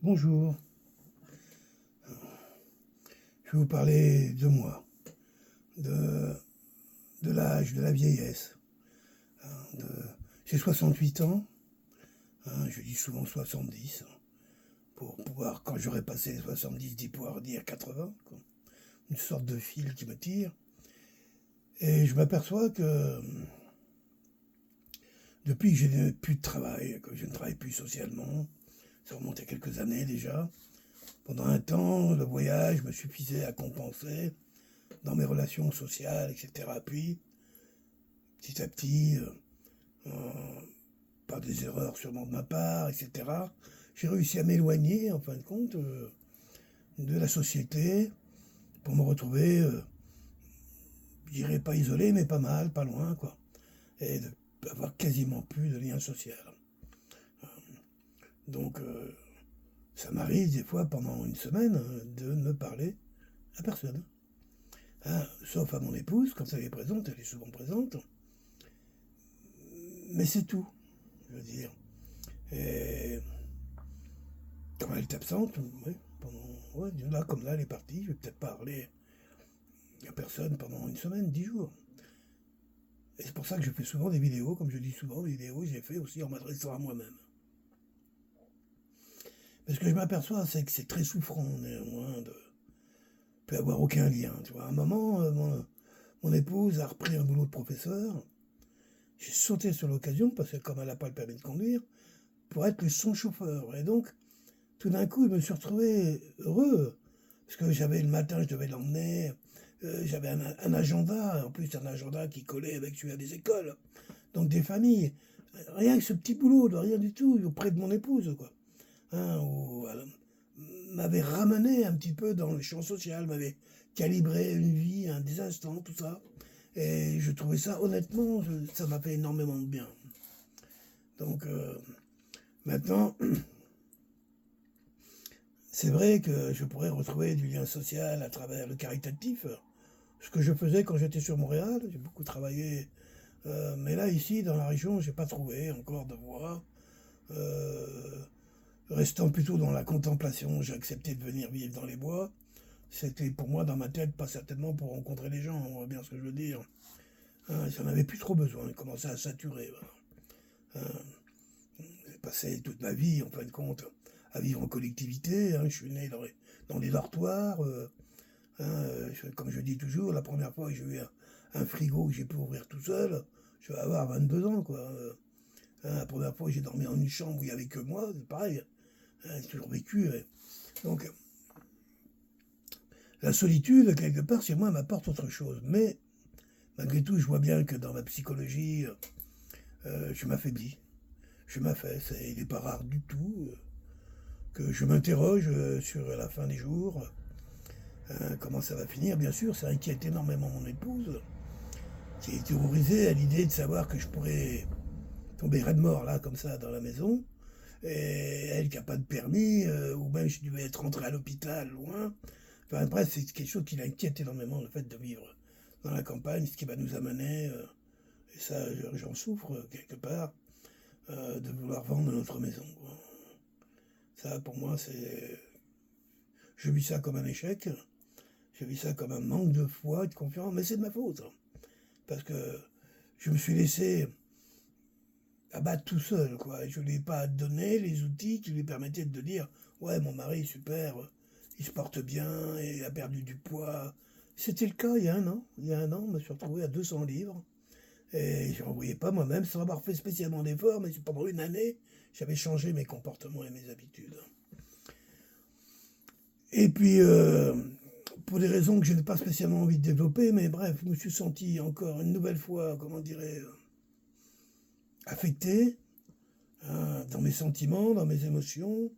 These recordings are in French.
Bonjour, je vais vous parler de moi, de, de l'âge, de la vieillesse. De... J'ai 68 ans, je dis souvent 70, pour pouvoir, quand j'aurai passé les 70, d'y pouvoir dire 80, quoi. Une sorte de fil qui me tire. Et je m'aperçois que depuis que je n'ai plus de travail, que je ne travaille plus socialement, ça remonte à quelques années déjà, pendant un temps, le voyage me suffisait à compenser dans mes relations sociales, etc. Puis, petit à petit, par des erreurs sûrement de ma part, etc., j'ai réussi à m'éloigner, en fin de compte, de la société pour me retrouver, je dirais pas isolé, mais pas mal, pas loin, quoi. Et d'avoir quasiment plus de lien social. Donc, ça m'arrive des fois pendant une semaine de ne parler à personne. Sauf à mon épouse, quand elle est présente, elle est souvent présente. Mais c'est tout, je veux dire. Et quand elle est absente, oui, là, comme là, elle est partie, je vais peut-être parler à personne pendant une semaine, 10 jours. Et c'est pour ça que je fais souvent des vidéos, comme je dis souvent, des vidéos, j'ai fait aussi en m'adressant à moi-même. Parce que je m'aperçois, c'est que c'est très souffrant, néanmoins, de ne plus avoir aucun lien. Tu vois, à un moment, mon épouse a repris un boulot de professeur. J'ai sauté sur l'occasion, parce que comme elle n'a pas le permis de conduire, pour être son chauffeur. Et donc, tout d'un coup, je me suis retrouvé heureux. Parce que j'avais le matin, je devais l'emmener. J'avais un agenda, en plus un agenda qui collait avec celui des écoles. Donc des familles. Rien que ce petit boulot, de rien du tout, auprès de mon épouse, quoi. Où elle m'avait ramené un petit peu dans le champ social, m'avait calibré une vie, des instants, tout ça. Et je trouvais ça, honnêtement, ça m'a fait énormément de bien. Donc, maintenant, c'est vrai que je pourrais retrouver du lien social à travers le caritatif, ce que je faisais quand j'étais sur Montréal. J'ai beaucoup travaillé, mais là, ici, dans la région, j'ai pas trouvé encore de voie. Restant plutôt dans la contemplation, j'ai accepté de venir vivre dans les bois. C'était pour moi, dans ma tête, pas certainement pour rencontrer les gens, on voit bien ce que je veux dire. J'en avais plus trop besoin, il commençait à saturer. Voilà. J'ai passé toute ma vie, en fin de compte, à vivre en collectivité. Je suis né dans les dortoirs. Comme je dis toujours, la première fois que j'ai eu un frigo que j'ai pu ouvrir tout seul, je vais avoir 22 ans, quoi. La première fois que j'ai dormi dans une chambre où il n'y avait que moi, c'est pareil. J'ai toujours vécu. Donc, la solitude, quelque part, chez moi, m'apporte autre chose. Mais, malgré tout, je vois bien que dans ma psychologie, je m'affaiblis. Je m'affaisse. Et il n'est pas rare du tout que je m'interroge sur la fin des jours. Comment ça va finir, bien sûr, ça inquiète énormément mon épouse, qui est terrorisée à l'idée de savoir que je pourrais tomber raide mort, là, comme ça, dans la maison. Et elle qui n'a pas de permis, ou même je devais être rentré à l'hôpital, loin. Enfin bref, c'est quelque chose qui l'inquiète énormément, le fait de vivre dans la campagne, ce qui va nous amener, et ça j'en souffre quelque part, de vouloir vendre notre maison, quoi. Ça pour moi c'est... Je vis ça comme un échec, je vis ça comme un manque de foi et de confiance, mais c'est de ma faute. Parce que je me suis laissé abattre tout seul, quoi. Je ne lui ai pas donné les outils qui lui permettaient de dire ouais, mon mari est super, il se porte bien, et il a perdu du poids. C'était le cas il y a un an. Il y a un an, je me suis retrouvé à 200 livres. Et je ne voyais pas moi-même sans avoir fait spécialement d'efforts, mais pendant une année, j'avais changé mes comportements et mes habitudes. Et puis, pour des raisons que je n'ai pas spécialement envie de développer, mais bref, je me suis senti encore une nouvelle fois, comment dirais affecté, dans mes sentiments, dans mes émotions.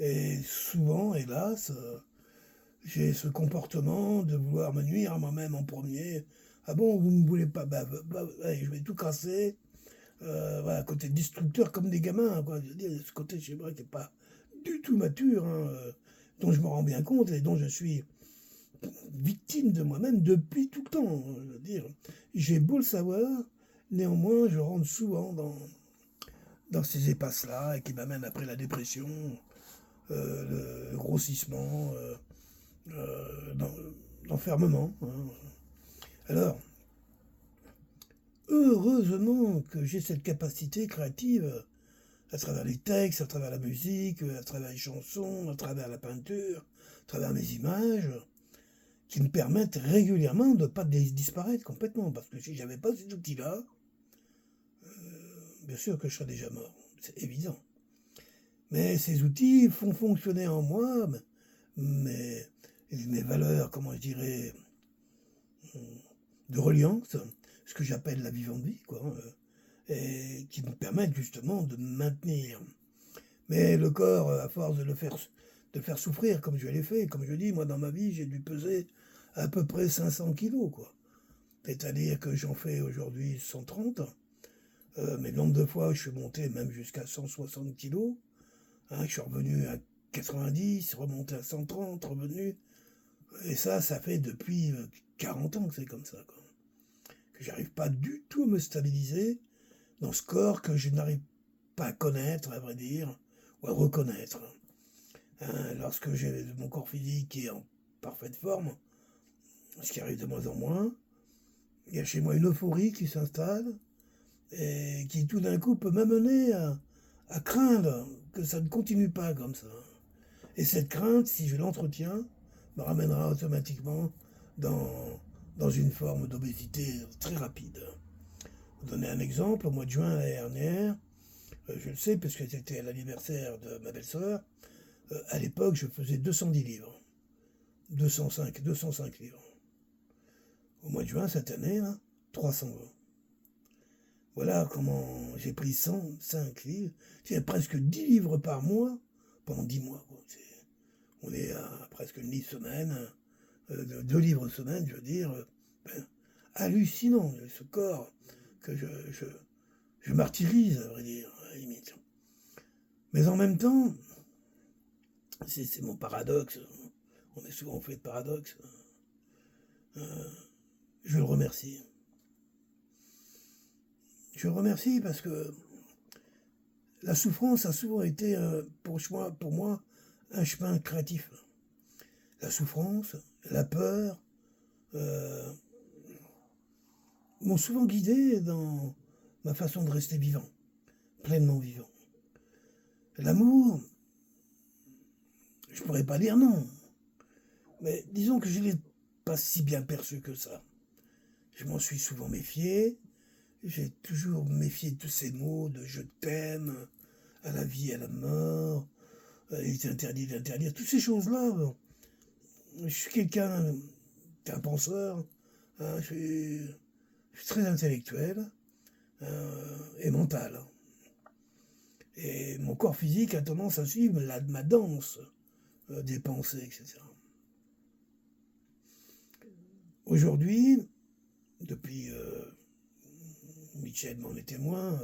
Et souvent, hélas, j'ai ce comportement de vouloir me nuire à moi-même en premier. Ah bon, vous ne voulez pas, allez, je vais tout casser. Voilà, côté destructeur comme des gamins, quoi. Je veux dire, ce côté chez moi qui n'est pas du tout mature, dont je me rends bien compte et dont je suis victime de moi-même depuis tout le temps. Je veux dire, j'ai beau le savoir, néanmoins, je rentre souvent dans ces épasses-là et qui m'amènent après la dépression, le grossissement, l'enfermement. Hein. Alors, heureusement que j'ai cette capacité créative à travers les textes, à travers la musique, à travers les chansons, à travers la peinture, à travers mes images, qui me permettent régulièrement de ne pas disparaître complètement. Parce que si j'avais pas ces outils-là, bien sûr que je serais déjà mort, c'est évident. Mais ces outils font fonctionner en moi mes valeurs, comment je dirais, de reliance, ce que j'appelle la vivante vie, quoi, et qui me permettent justement de me maintenir. Mais le corps, à force de le faire souffrir, comme je l'ai fait, comme je dis, moi dans ma vie, j'ai dû peser à peu près 500 kilos, quoi. C'est-à-dire que j'en fais aujourd'hui 130, mais le nombre de fois je suis monté même jusqu'à 160 kilos, hein, je suis revenu à 90, remonté à 130, revenu, et ça fait depuis 40 ans que c'est comme ça, quoi. Que j'arrive pas du tout à me stabiliser dans ce corps que je n'arrive pas à connaître, à vrai dire, ou à reconnaître. Hein, lorsque j'ai mon corps physique qui est en parfaite forme, ce qui arrive de moins en moins, il y a chez moi une euphorie qui s'installe et qui tout d'un coup peut m'amener à craindre que ça ne continue pas comme ça. Et cette crainte, si je l'entretiens, me ramènera automatiquement dans une forme d'obésité très rapide. Pour donner un exemple, au mois de juin l'année dernière, je le sais parce que c'était l'anniversaire de ma belle-sœur, à l'époque je faisais 210 livres. 205 livres. Au mois de juin cette année, là, 320. Voilà comment j'ai pris 105 livres. C'est presque 10 livres par mois pendant 10 mois. Quoi. On est à presque une livre semaine, 2 livres semaine, je veux dire. Hallucinant, ce corps que je martyrise, à vrai dire, à la limite. Mais en même temps, c'est mon paradoxe. On est souvent fait de paradoxes. Je le remercie. Je le remercie parce que la souffrance a souvent été pour moi un chemin créatif. La souffrance, la peur m'ont souvent guidé dans ma façon de rester vivant, pleinement vivant. L'amour, je pourrais pas dire non, mais disons que je ne l'ai pas si bien perçu que ça. Je m'en suis souvent méfié, j'ai toujours méfié de tous ces mots de je t'aime, à la vie, à la mort, il est interdit d'interdire, toutes ces choses-là. Bon. Je suis quelqu'un d'un penseur, hein, je suis très intellectuel et mental. Et mon corps physique a tendance à suivre ma danse des pensées, etc. Aujourd'hui, depuis Michel m'en est témoin,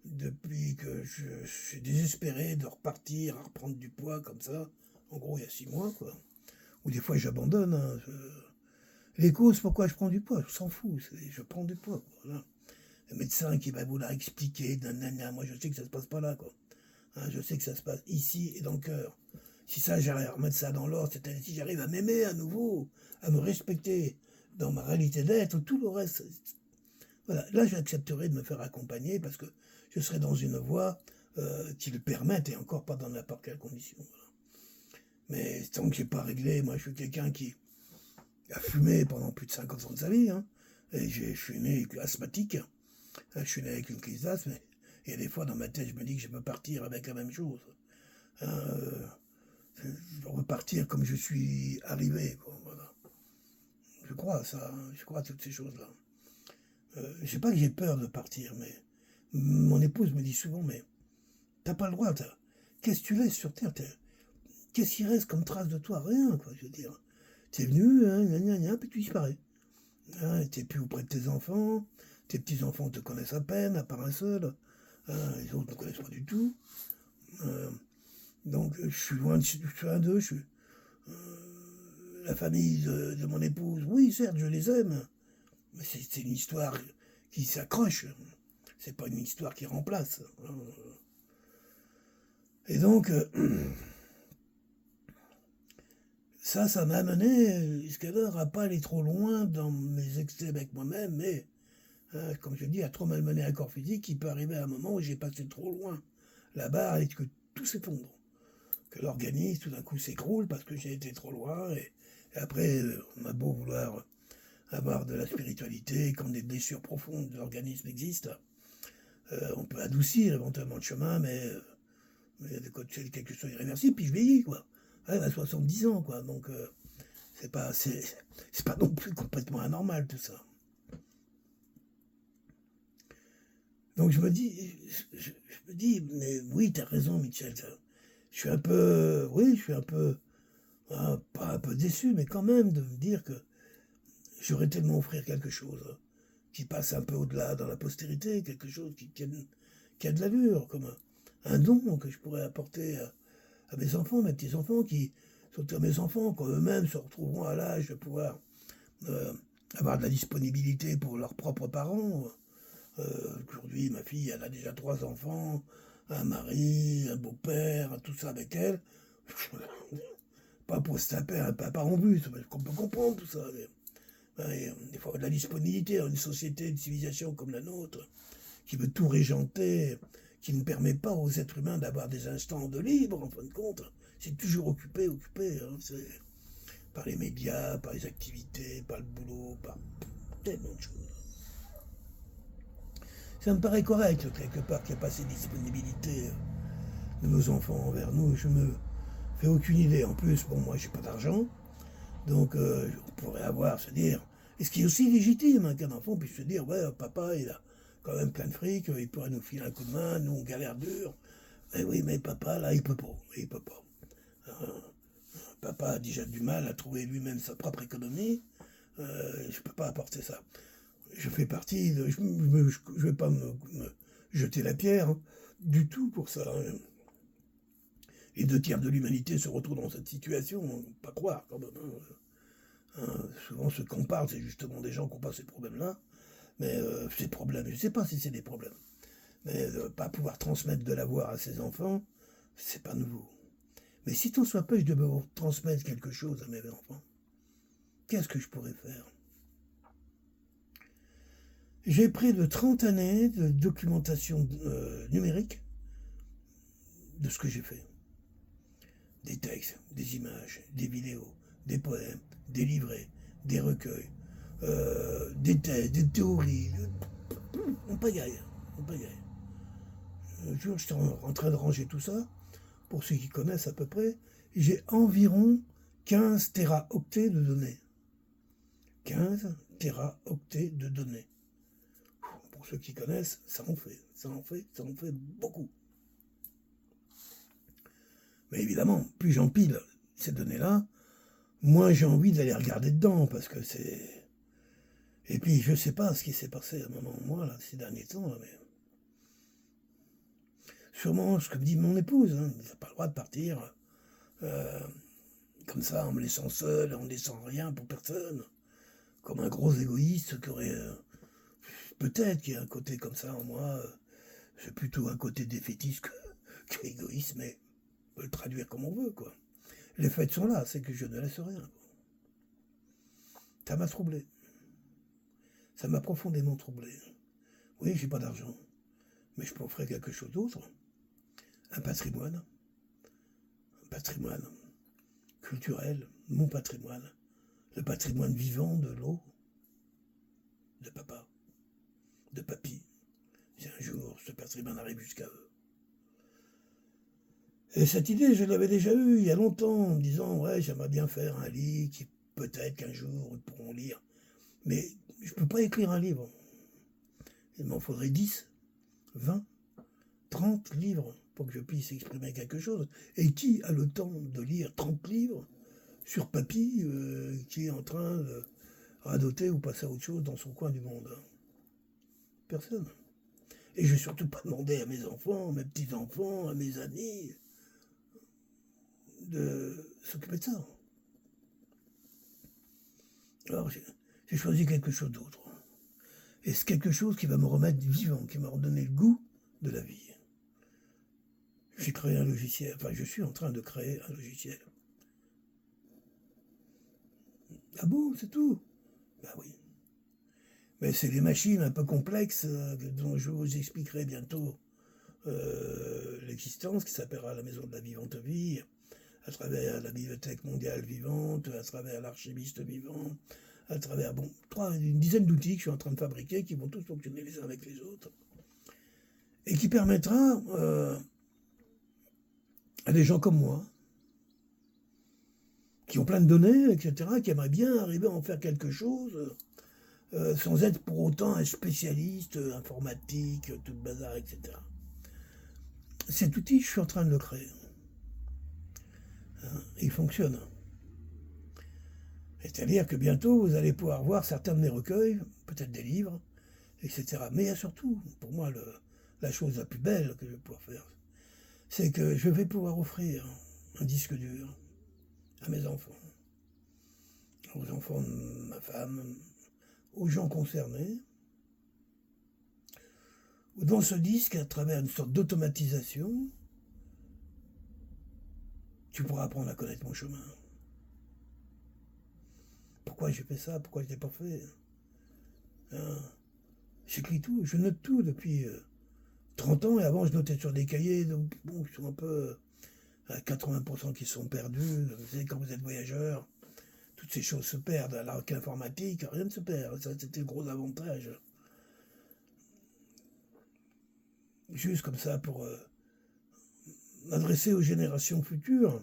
depuis que je suis désespéré de repartir à reprendre du poids comme ça, en gros il y a 6 mois, quoi. Ou des fois j'abandonne. Hein, les causes pourquoi je prends du poids, je s'en fous, je prends du poids. Voilà. Le médecin qui va vouloir expliquer, nanana, moi je sais que ça se passe pas là, quoi. Hein, je sais que ça se passe ici et dans le cœur. Si ça, j'arrive à remettre ça dans l'ordre, c'est-à-dire si j'arrive à m'aimer à nouveau, à me respecter dans ma réalité d'être, tout le reste, voilà. Là, j'accepterai de me faire accompagner parce que je serai dans une voie qui le permette et encore pas dans n'importe quelle condition. Voilà. Mais tant que j'ai pas réglé, moi je suis quelqu'un qui a fumé pendant plus de 50 ans de sa vie, hein, et je suis né asthmatique, je suis né avec une crise d'asthme, et des fois dans ma tête je me dis que je peux partir avec la même chose. Hein, repartir comme je suis arrivé, quoi, voilà. Je crois à ça, hein, je crois à toutes ces choses-là. Je sais pas que j'ai peur de partir, mais mon épouse me dit souvent, mais t'as pas le droit, qu'est-ce que tu laisses sur Terre? Qu'est-ce qui reste comme trace de toi? Rien, quoi, je veux dire. T'es venu, hein, puis tu disparais. Hein, t'es plus auprès de tes enfants, tes petits-enfants te connaissent à peine, à part un seul, hein, les autres ne connaissent pas du tout. Donc je suis loin d'eux, je suis... la famille de mon épouse, oui, certes, je les aime, mais c'est une histoire qui s'accroche, c'est pas une histoire qui remplace. Et donc, ça m'a amené jusqu'à l'heure à pas aller trop loin dans mes excès avec moi-même, mais comme je dis, à trop malmener un corps physique, il peut arriver à un moment où j'ai passé trop loin la barre et que tout s'effondre. Que l'organisme tout d'un coup s'écroule parce que j'ai été trop loin. Et après, on a beau vouloir avoir de la spiritualité, quand des blessures profondes de l'organisme existent, on peut adoucir éventuellement le chemin, mais c'est quelque chose d'irréversible, puis je vieillis, quoi. Ouais, à 70 ans, quoi. Donc, c'est pas non plus complètement anormal, tout ça. Donc, je me dis, mais oui, t'as raison, Michel. Je suis un peu, oui, je suis un peu, pas un peu déçu, mais quand même, de me dire que j'aurais tellement offrir quelque chose qui passe un peu au-delà dans la postérité, quelque chose qui a de l'allure, comme un don que je pourrais apporter à mes enfants, mes petits-enfants, qui sont à mes enfants, quand eux-mêmes se retrouveront à l'âge de pouvoir euh, avoir de la disponibilité pour leurs propres parents. Aujourd'hui, ma fille, elle a déjà 3 enfants, un mari, un beau-père, tout ça avec elle. Pas pour se taper un papa en bus, on peut comprendre tout ça. Mais, il faut avoir de la disponibilité dans une société, une civilisation comme la nôtre, qui veut tout régenter, qui ne permet pas aux êtres humains d'avoir des instants de libre, en fin de compte. C'est toujours occupé, par les médias, par les activités, par le boulot, par tellement de choses. Ça me paraît correct, quelque part, qu'il n'y a pas cette disponibilité de nos enfants envers nous. Je me fais aucune idée. En plus, bon, moi, j'ai pas d'argent, donc on pourrait se dire, et ce qui est aussi légitime, qu'un enfant puisse se dire, ouais, papa, il a quand même plein de fric, il pourrait nous filer un coup de main, nous, on galère dur. Mais oui, mais papa, là, il peut pas. Papa a déjà du mal à trouver lui-même sa propre économie. Je peux pas apporter ça. Je fais partie de... Je vais pas me jeter la pierre, du tout pour ça. Les 2 tiers de l'humanité se retrouvent dans cette situation, pas croire quand même. Souvent, ceux qu'on parle, c'est justement des gens qui n'ont pas ces problèmes-là. Mais ces problèmes, je ne sais pas si c'est des problèmes. Mais pas pouvoir transmettre de l'avoir à ses enfants, c'est pas nouveau. Mais si tant soit peu, je devais transmettre quelque chose à mes enfants, qu'est-ce que je pourrais faire? J'ai près de 30 années de documentation numérique de ce que j'ai fait. Des textes, des images, des vidéos, des poèmes, des livrets, des recueils, des thèses, des théories. On pagaille. Un jour, j'étais en train de ranger tout ça. Pour ceux qui connaissent à peu près, j'ai environ 15 téraoctets de données. 15 téraoctets de données. Pour ceux qui connaissent, ça en fait beaucoup. Mais évidemment, plus j'empile ces données-là, moins j'ai envie d'aller regarder dedans, parce que c'est... Et puis, je sais pas ce qui s'est passé à un moment, moi, là, ces derniers temps, là, mais... Sûrement ce que me dit mon épouse, hein, il n'a pas le droit de partir comme ça, en me laissant seul, en ne laissant rien pour personne, comme un gros égoïste qui aurait... peut-être qu'il y a un côté comme ça en moi, c'est plutôt un côté défaitiste qu'égoïste, mais on peut le traduire comme on veut, quoi. Les faits sont là, c'est que je ne laisse rien. Ça m'a troublé. Ça m'a profondément troublé. Oui, j'ai pas d'argent, mais je peux offrir quelque chose d'autre. Un patrimoine culturel, mon patrimoine, le patrimoine vivant de l'eau, de papa, de papy. Si un jour ce patrimoine arrive jusqu'à eux. Et cette idée, je l'avais déjà eue il y a longtemps, en me disant, ouais, j'aimerais bien faire un livre qui peut-être qu'un jour ils pourront lire. Mais je ne peux pas écrire un livre. Il m'en faudrait 10, 20, 30 livres pour que je puisse exprimer quelque chose. Et qui a le temps de lire 30 livres sur papy qui est en train de radoter ou passer à autre chose dans son coin du monde? Personne. Et je ne vais surtout pas demander à mes enfants, à mes petits-enfants, à mes amis de s'occuper de ça. Alors j'ai choisi quelque chose d'autre. Et c'est quelque chose qui va me remettre vivant, qui m'a redonné le goût de la vie. J'ai créé un logiciel, enfin je suis en train de créer un logiciel Ah bon, c'est tout? Ben oui. Mais c'est des machines un peu complexes dont je vous expliquerai bientôt l'existence, qui s'appellera la Maison de la Vivante Vie, à travers la Bibliothèque mondiale vivante, à travers l'archiviste vivant, à travers une dizaine d'outils que je suis en train de fabriquer qui vont tous fonctionner les uns avec les autres et qui permettra à des gens comme moi, qui ont plein de données, etc., qui aimeraient bien arriver à en faire quelque chose sans être pour autant un spécialiste informatique, tout le bazar, etc. Cet outil, je suis en train de le créer. Il fonctionne. C'est-à-dire que bientôt, vous allez pouvoir voir certains de mes recueils, peut-être des livres, etc. Mais il y a surtout, pour moi, la chose la plus belle que je vais pouvoir faire, c'est que je vais pouvoir offrir un disque dur à mes enfants, aux enfants de ma femme, aux gens concernés, où dans ce disque, à travers une sorte d'automatisation, tu pourras apprendre à connaître mon chemin. Pourquoi j'ai fait ça? Pourquoi je ne l'ai pas fait? Hein? J'écris tout, je note tout depuis 30 ans, et avant je notais sur des cahiers qui sont un peu à 80% qui sont perdus. Vous savez, quand vous êtes voyageur, toutes ces choses se perdent, alors qu'informatique, rien ne se perd. Ça, c'était le gros avantage. Juste comme ça pour m'adresser aux générations futures.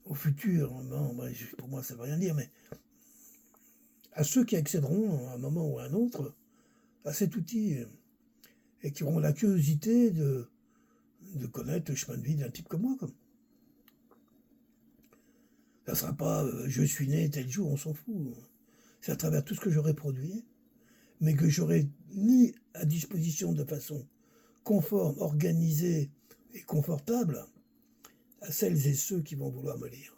Au futur, bon, pour moi ça ne veut rien dire, mais à ceux qui accéderont à un moment ou à un autre à cet outil et qui auront la curiosité de connaître le chemin de vie d'un type comme moi. Ça ne sera pas je suis né tel jour, on s'en fout. C'est à travers tout ce que j'aurai produit, mais que j'aurai mis à disposition de façon conforme, organisée et confortable à celles et ceux qui vont vouloir me lire,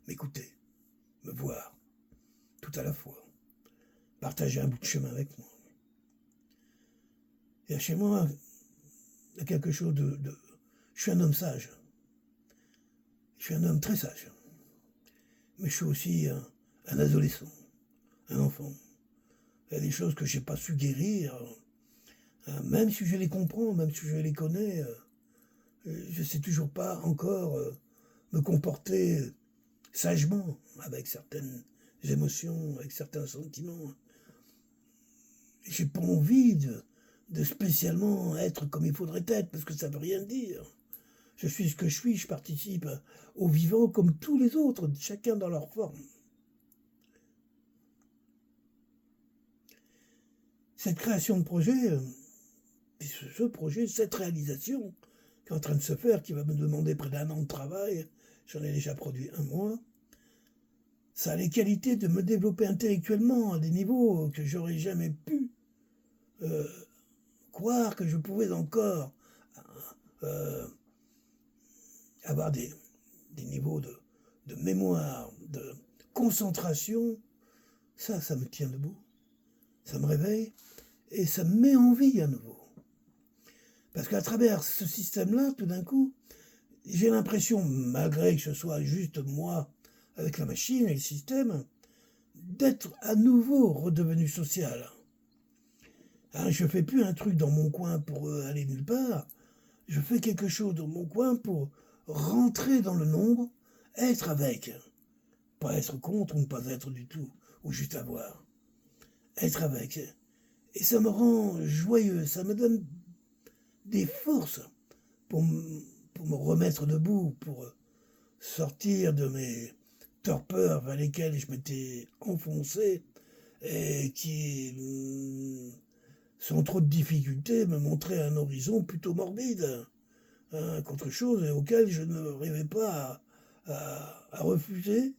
m'écouter, me voir, tout à la fois, partager un bout de chemin avec moi. Et chez moi, il y a quelque chose Je suis un homme sage. Je suis un homme très sage. Mais je suis aussi un adolescent, un enfant. Il y a des choses que je n'ai pas su guérir. Même si je les comprends, même si je les connais, je ne sais toujours pas encore me comporter sagement avec certaines émotions, avec certains sentiments. J'ai pas envie de spécialement être comme il faudrait être, parce que ça ne veut rien dire. Je suis ce que je suis, je participe au vivant comme tous les autres, chacun dans leur forme. Cette création de projet, ce projet, cette réalisation qui est en train de se faire, qui va me demander près d'1 an de travail, j'en ai déjà produit 1 mois, ça a les qualités de me développer intellectuellement à des niveaux que j'aurais jamais pu croire que je pouvais encore avoir des niveaux de mémoire, de concentration. Ça me tient debout, ça me réveille et ça me met en vie à nouveau. Parce qu'à travers ce système-là, tout d'un coup, j'ai l'impression, malgré que ce soit juste moi avec la machine et le système, d'être à nouveau redevenu social. Hein, je ne fais plus un truc dans mon coin pour aller nulle part, je fais quelque chose dans mon coin pour rentrer dans le nombre, être avec. Pas être contre ou ne pas être du tout, ou juste avoir. Être avec. Et ça me rend joyeux, ça me donne des forces pour me remettre debout, pour sortir de mes torpeurs vers lesquelles je m'étais enfoncé et qui, sans trop de difficultés, me montraient un horizon plutôt morbide, qu'autre chose et auquel je ne rêvais pas à refuser,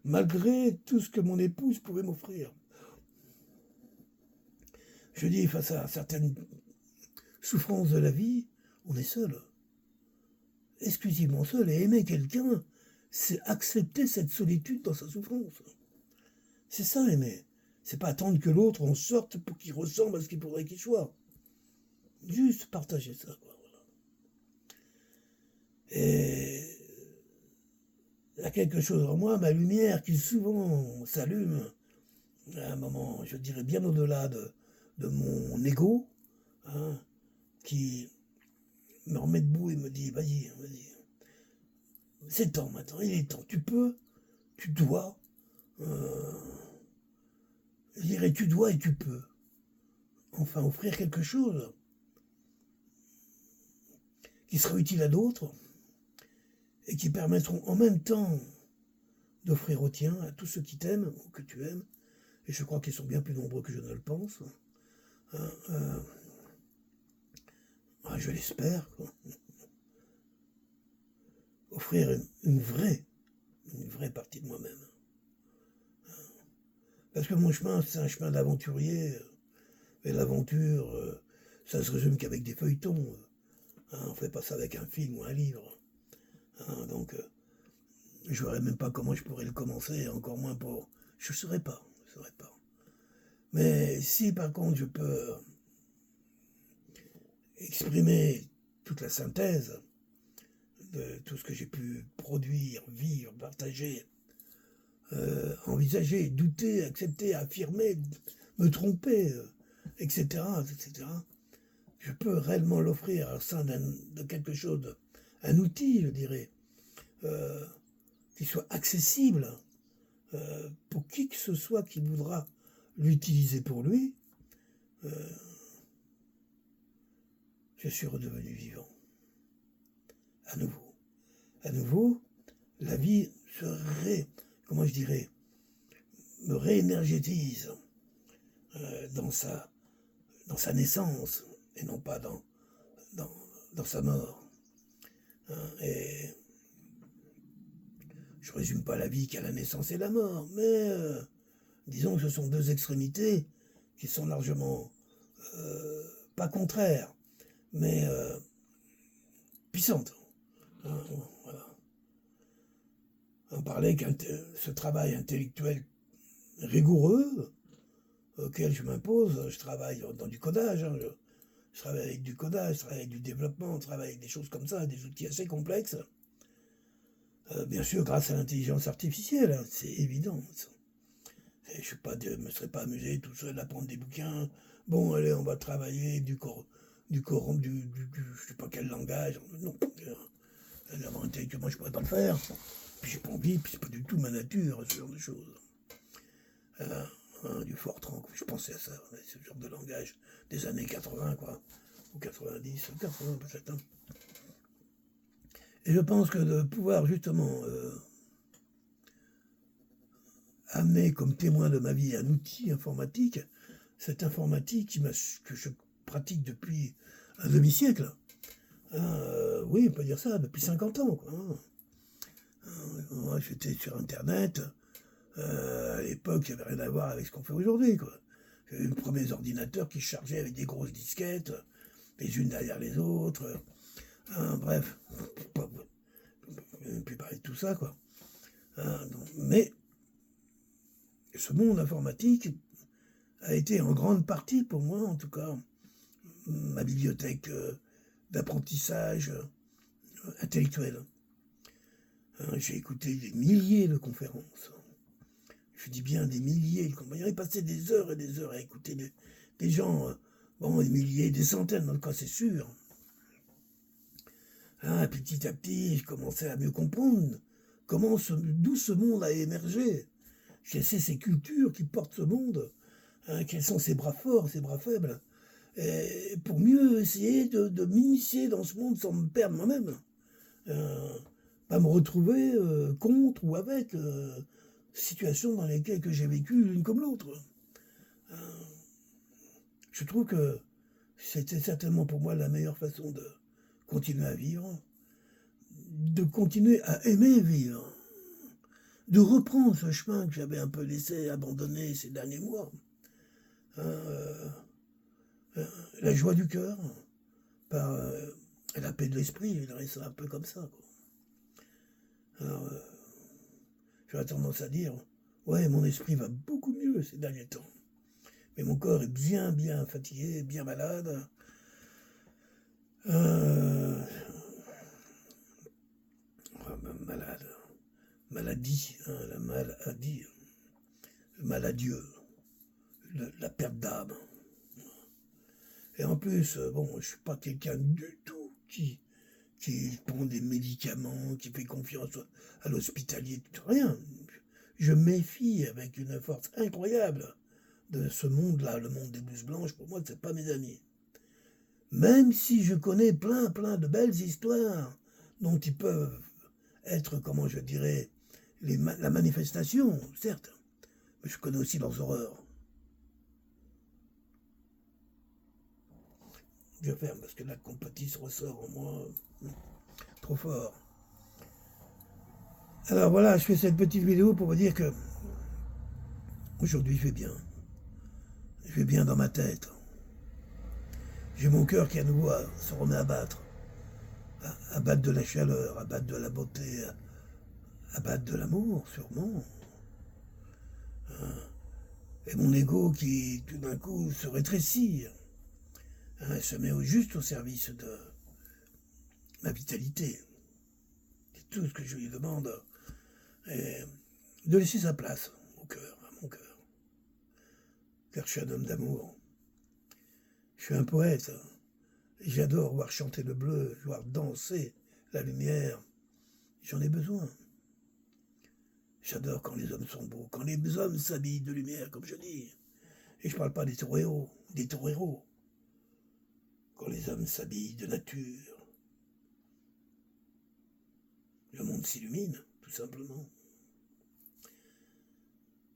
malgré tout ce que mon épouse pouvait m'offrir. Je dis, face à certaines souffrances de la vie, on est seul. Exclusivement seul. Et aimer quelqu'un, c'est accepter cette solitude dans sa souffrance. C'est ça, aimer. C'est pas attendre que l'autre en sorte pour qu'il ressemble à ce qu'il faudrait qu'il soit. Juste partager ça. Voilà. Et quelque chose en moi, ma lumière qui souvent s'allume à un moment, je dirais bien au-delà de mon ego, hein, qui me remet debout et me dit vas-y, vas-y, c'est temps maintenant, il est temps, tu peux, tu dois, euh, je dirais tu dois et tu peux, enfin offrir quelque chose qui sera utile à d'autres et qui permettront en même temps d'offrir au tien, à tous ceux qui t'aiment ou que tu aimes, et je crois qu'ils sont bien plus nombreux que je ne le pense, hein, je l'espère, offrir une vraie partie de moi-même. Parce que mon chemin, c'est un chemin d'aventurier, et l'aventure, ça se résume qu'avec des feuilletons. On ne fait pas ça avec un film ou un livre. Donc, je ne verrais même pas comment je pourrais le commencer, encore moins pour... Je ne saurais pas. Mais si par contre je peux exprimer toute la synthèse de tout ce que j'ai pu produire, vivre, partager, envisager, douter, accepter, affirmer, me tromper, etc., etc., je peux réellement l'offrir au sein de quelque chose, un outil, je dirais, qui soit accessible pour qui que ce soit qui voudra l'utiliser pour lui, je suis redevenu vivant. À nouveau. À nouveau, la vie comment je dirais, me réénergétise dans sa naissance et non pas dans sa mort. Et je résume pas la vie qu'à la naissance et la mort, mais disons que ce sont deux extrémités qui sont largement pas contraires, mais puissantes. Voilà. On parlait que ce travail intellectuel rigoureux auquel je m'impose, je travaille dans du codage, je travaille avec du codage, je travaille avec du développement, je travaille avec des choses comme ça, des outils assez complexes. Bien sûr, grâce à l'intelligence artificielle, hein, c'est évident. Je ne me serais pas amusé tout seul à prendre des bouquins. Bon, allez, on va travailler du je sais pas quel langage. Non, intellectuellement, je pourrais pas le faire. Puis j'ai pas envie, puis c'est pas du tout ma nature, ce genre de choses. Du Fortran, je pensais à ça, ce genre de langage des années 80, quoi, ou 90, 80 peut-être. Et je pense que de pouvoir justement amener comme témoin de ma vie un outil informatique, cette informatique que je pratique depuis un demi-siècle, oui, on peut dire ça, depuis 50 ans, quoi. Moi, j'étais sur Internet. À l'époque, il n'y avait rien à voir avec ce qu'on fait aujourd'hui, quoi. J'avais les premiers ordinateurs qui se chargeaient avec des grosses disquettes, les unes derrière les autres. Bref, puis parler de tout ça, quoi. Mais ce monde informatique a été en grande partie, pour moi en tout cas, ma bibliothèque d'apprentissage intellectuel. J'ai écouté des milliers de conférences. Je dis bien des milliers de conférences. J'aurais passé des heures et des heures à écouter des gens, des milliers, des centaines, dans le cas c'est sûr. Petit à petit, je commençais à mieux comprendre d'où ce monde a émergé. Quelles sont ces cultures qui portent ce monde, quels sont ses bras forts, ses bras faibles, et pour mieux essayer de m'initier dans ce monde sans me perdre moi-même. Pas me retrouver contre ou avec situations dans lesquelles j'ai vécu l'une comme l'autre. Je trouve que c'était certainement pour moi la meilleure façon de continuer à vivre, de continuer à aimer vivre, de reprendre ce chemin que j'avais un peu laissé abandonner ces derniers mois. La joie du cœur, par la paix de l'esprit, je dirais ça un peu comme ça, quoi. Alors, j'aurais tendance à dire, ouais, mon esprit va beaucoup mieux ces derniers temps. Mais mon corps est bien fatigué, bien malade. maladie, hein, la maladie, le maladieux, la perte d'âme. Et en plus, bon, je suis pas quelqu'un du tout qui prend des médicaments, qui fait confiance à l'hospitalier, rien. Je méfie avec une force incroyable de ce monde-là, le monde des blouses blanches. Pour moi, c'est pas mes amis. Même si je connais plein de belles histoires dont ils peuvent être, comment je dirais, la manifestation, certes, mais je connais aussi leurs horreurs. Je ferme parce que la compatisse ressort en moi trop fort. Alors voilà, je fais cette petite vidéo pour vous dire que aujourd'hui je vais bien. Je vais bien dans ma tête. J'ai mon cœur qui à nouveau se remet à battre. À battre de la chaleur, à battre de la beauté, à battre de l'amour, sûrement. Et mon ego qui, tout d'un coup, se rétrécit. Se met juste au service de ma vitalité. C'est tout ce que je lui demande. Et de laisser sa place au cœur, à mon cœur. Car je suis un homme d'amour. Je suis un poète. J'adore voir chanter le bleu, voir danser la lumière. J'en ai besoin. J'adore quand les hommes sont beaux, quand les hommes s'habillent de lumière, comme je dis. Et je ne parle pas des toreros. Quand les hommes s'habillent de nature. Le monde s'illumine, tout simplement.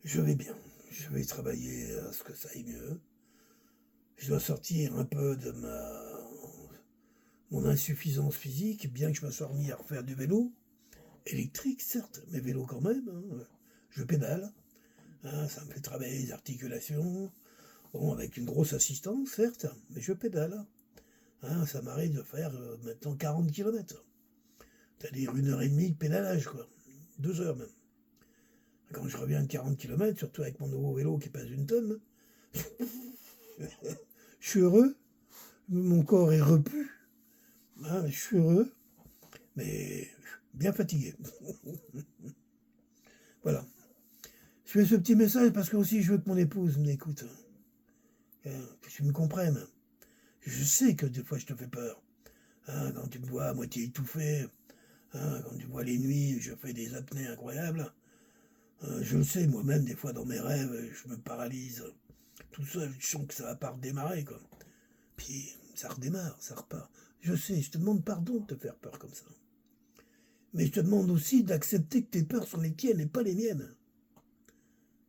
Je vais bien. Je vais travailler à ce que ça aille mieux. Je dois sortir un peu de mon insuffisance physique, bien que je me sois remis à refaire du vélo. Électrique, certes, mais vélo quand même. Hein. Je pédale. Hein, ça me fait travailler les articulations. Bon, avec une grosse assistance, certes, mais je pédale. Hein, ça m'arrive de faire maintenant 40 km. C'est-à-dire 1h30 de pédalage, quoi. 2 heures même. Quand je reviens de 40 km, surtout avec mon nouveau vélo qui pèse 1 tonne, je suis heureux. Mon corps est repu. Hein, je suis heureux, mais bien fatigué. Voilà. Je fais ce petit message parce que aussi je veux que mon épouse m'écoute. Que tu me comprennes. Je sais que des fois je te fais peur. Hein, quand tu me vois à moitié étouffé, hein, quand tu vois les nuits, je fais des apnées incroyables. Je le sais, moi-même, des fois dans mes rêves, je me paralyse. Tout seul, je sens que ça va pas redémarrer, quoi. Puis ça redémarre, ça repart. Je sais, je te demande pardon de te faire peur comme ça. Mais je te demande aussi d'accepter que tes peurs sont les tiennes et pas les miennes.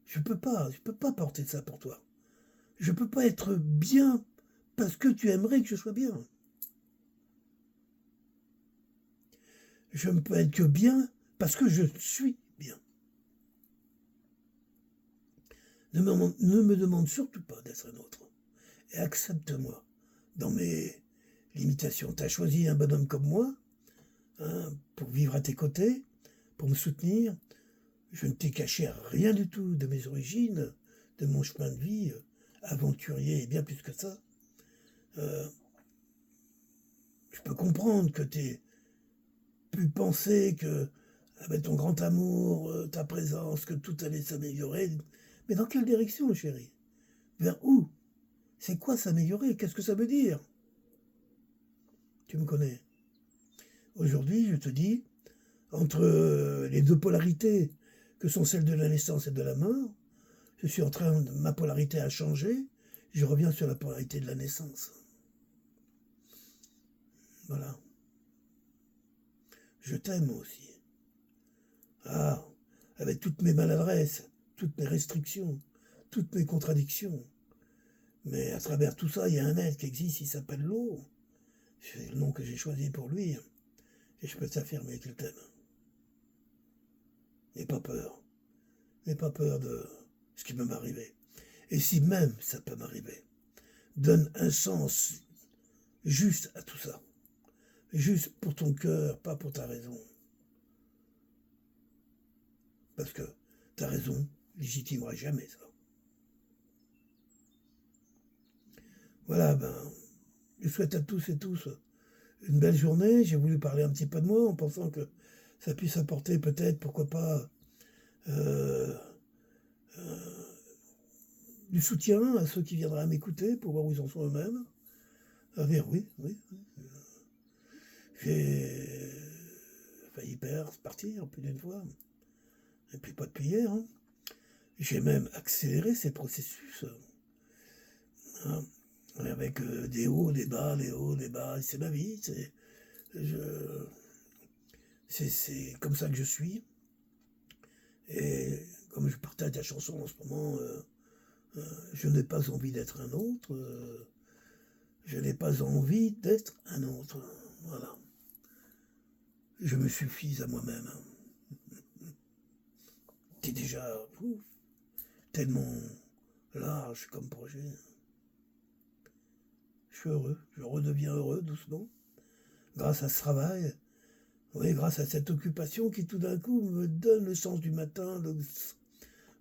Je peux pas porter ça pour toi. Je peux pas être bien parce que tu aimerais que je sois bien. Je ne peux être que bien parce que je suis bien. Ne me demande surtout pas d'être un autre. Et accepte-moi dans mes limitations. Tu as choisi un bonhomme comme moi, hein, pour vivre à tes côtés, pour me soutenir. Je ne t'ai caché rien du tout de mes origines, de mon chemin de vie, aventurier et bien plus que ça. Je peux comprendre que tu aies pu penser que, avec ton grand amour, ta présence, que tout allait s'améliorer. Mais dans quelle direction, chérie? Vers où? C'est quoi s'améliorer? Qu'est-ce que ça veut dire? Tu me connais. Aujourd'hui, je te dis, entre les deux polarités que sont celles de la naissance et de la mort, je suis en train de ma polarité a changé, je reviens sur la polarité de la naissance. Voilà. Je t'aime aussi. Ah, avec toutes mes maladresses, toutes mes restrictions, toutes mes contradictions. Mais à travers tout ça, il y a un être qui existe, il s'appelle l'eau. C'est le nom que j'ai choisi pour lui. Et je peux t'affirmer qu'il t'aime. N'aie pas peur. N'aie pas peur de ce qui peut m'arriver. Et si même ça peut m'arriver, donne un sens juste à tout ça. Juste pour ton cœur, pas pour ta raison. Parce que ta raison légitimera jamais ça. Voilà, je souhaite à tous et tous une belle journée. J'ai voulu parler un petit peu de moi en pensant que ça puisse apporter peut-être, pourquoi pas, euh, du soutien à ceux qui viendraient à m'écouter pour voir où ils en sont eux-mêmes. Dire oui, oui, j'ai failli partir plus d'une fois, et puis pas depuis hier. Hein. J'ai même accéléré ces processus, hein, avec des hauts, des bas, des hauts, des bas. C'est ma vie, c'est comme ça que je suis. Et comme je partage la chanson en ce moment, je n'ai pas envie d'être un autre. Je n'ai pas envie d'être un autre. Voilà. Je me suffis à moi-même. C'est déjà tellement large comme projet. Je suis heureux. Je redeviens heureux doucement. Grâce à ce travail. Oui, grâce à cette occupation qui tout d'un coup me donne le sens du matin,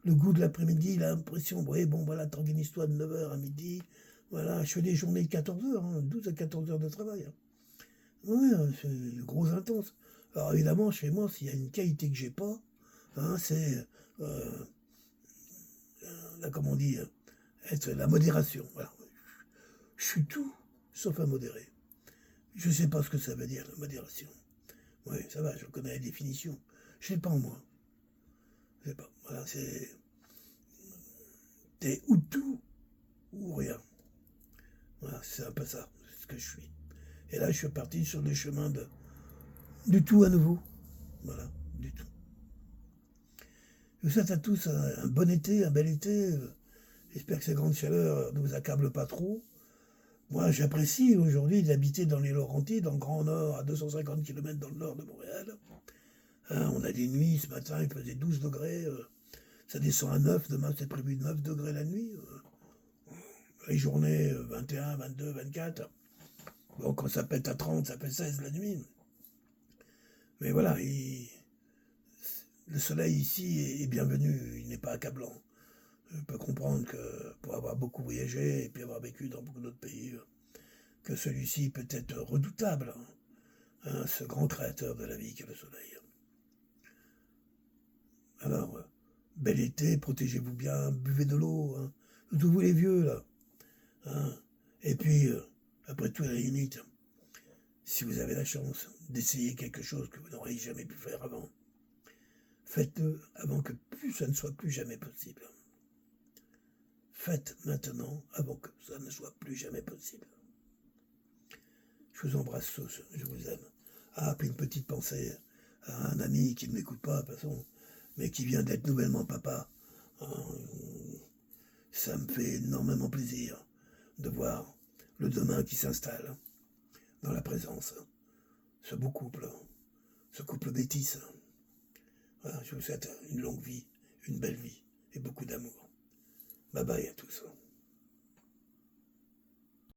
le goût de l'après-midi, l'impression, oui, bon, voilà, t'organises-toi de 9h à midi. Voilà, je fais des journées de 14 heures, hein, 12 à 14 heures de travail. Hein. Oui, c'est gros intense. Alors évidemment, chez moi, s'il y a une qualité que j'ai pas, hein, c'est, comment on dit, être la modération. Voilà. Je suis tout sauf un modéré. Je ne sais pas ce que ça veut dire, la modération. Oui, ça va, je connais la définition. Je ne sais pas en moi. Je sais pas. Voilà, t'es ou tout ou rien. Voilà, c'est un peu ça, c'est ce que je suis. Et là, je suis parti sur le chemin du tout à nouveau. Voilà, du tout. Je vous souhaite à tous un bon été, un bel été. J'espère que ces grandes chaleurs ne vous accablent pas trop. Moi, j'apprécie aujourd'hui d'habiter dans les Laurentides, dans le Grand Nord, à 250 km dans le nord de Montréal. Hein, on a des nuits, ce matin, il faisait 12 degrés. Ça descend à 9, demain c'est prévu 9 degrés la nuit. Les journées 21, 22, 24. Bon, quand ça pète à 30, ça fait 16 la nuit. Mais voilà, le soleil ici est bienvenu, il n'est pas accablant. Je peux comprendre que pour avoir beaucoup voyagé et puis avoir vécu dans beaucoup d'autres pays, que celui-ci peut être redoutable, hein, ce grand créateur de la vie qu'est le soleil. Alors, bel été, protégez-vous bien, buvez de l'eau, hein, surtout vous les vieux là. Hein. Et puis, après tout, à la limite, si vous avez la chance d'essayer quelque chose que vous n'auriez jamais pu faire avant, faites-le avant que ça ne soit plus jamais possible. Faites maintenant avant que ça ne soit plus jamais possible. Je vous embrasse tous, je vous aime. Ah, puis une petite pensée à un ami qui ne m'écoute pas, de toute façon, mais qui vient d'être nouvellement papa. Ça me fait énormément plaisir de voir le demain qui s'installe dans la présence. Ce beau couple, ce couple métis. Voilà, je vous souhaite une longue vie, une belle vie et beaucoup d'amour. Bye bye à tous.